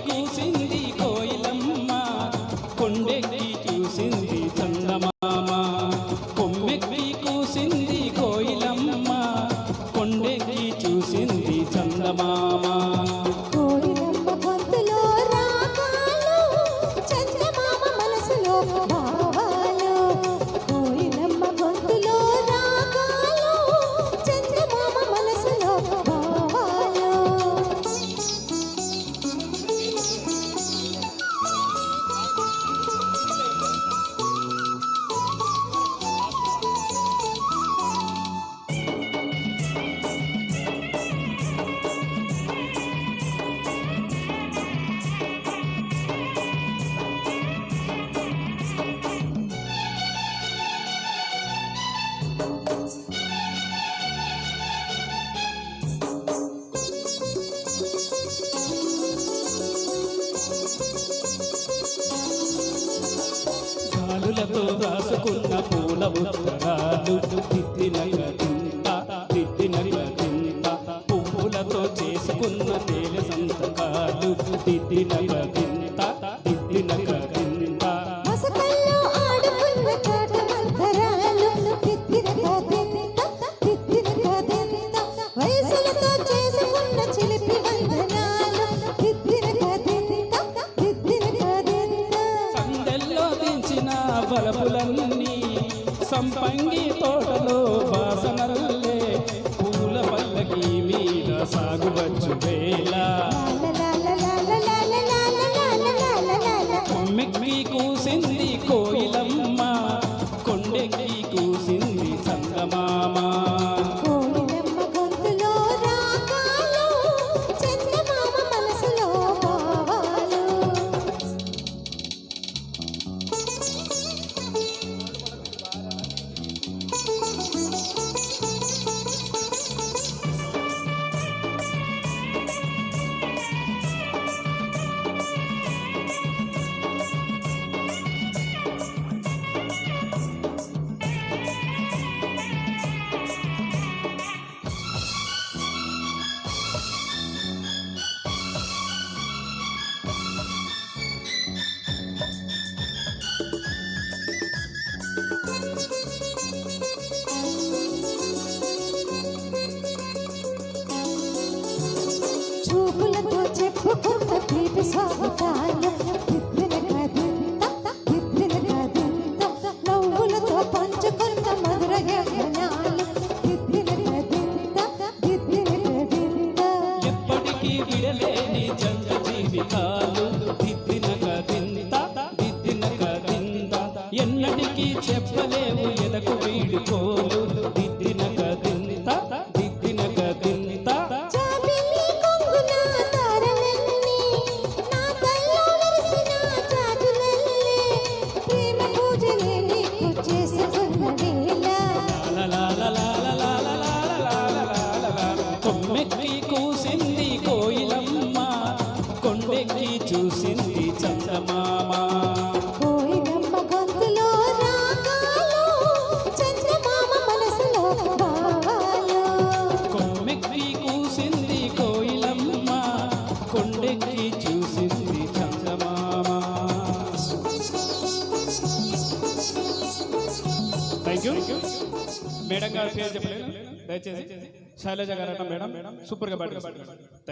కూసింది కోయిలమ్మ కొండెక్కి చూసింది చందమామ కొమ్మెక్కి కూసింది కోయిలమ్మ కొండెక్కి చూసింది చందమామ కోయిలమ్మ గొంతులో రాగాలు చందమామ మనసులో భావాలు కోయిలమ్మ గొంతులో రాగాలు చందమామ మనసులో భావాలు గాలులతో రాసుకున్న పూల ఉత్తరాలు తిట్టినక తింత పువ్వులతో చేసుకున్న తేలి సంతకాలు తిట్టినక తింత మసకల్లో ఆడుకున్న చాట మంతరాలు తిత్తినక తిత్తినక వయసులతో చేసుకున్న చిలిపి వందనాలు తిత్తినక సందెల్లో దించిన బలపులన్నీ సంపంగి తోటలో వాసనల్లే పూల పల్లకి మీద సాగువచ్చు వేళ కొమ్మెక్కి కూసింది కోయిలమ్మ కొండెక్కి కూసింది చందమామ కోయిలమ్మ గొంతులో రాగాలు చందమామ మనసులో భావాలు చూపులతో చెప్పుకున్న తీపి స్వాగతాలు తిత్తినక నవ్వులతో పంచుకున్న మధుర యవ్వనాలు తిత్తినక ఎప్పటికీ విడలేని జంట జీవితాలు తిత్తినక తింత ఎన్నటికీ చెప్పలేవు ఎదకు వీడుకోలు తిత్తినక తింత జాబిల్లి కొంగున తారలన్నీ నా కల్లో వెలిసిన జాజులల్లే ప్రేమ పూజలే నీకు చేసుకున్న వేళ కొమ్మెక్కి కూసింది కోయిలమ్మ కొండెక్కి చూసింది చందమామ కోయిలమ్మ గొంతులో రాగాలు చందమామ మనసులో భావాలు కొమ్మెక్కి కూసింది కోయిలమ్మ కొండెక్కి చూసింది చందమామ. Thank you. మేడం గారి పేరు చెప్పలేదు దయచేసి. శైలజ గారు మేడం సూపర్గా పాడారు.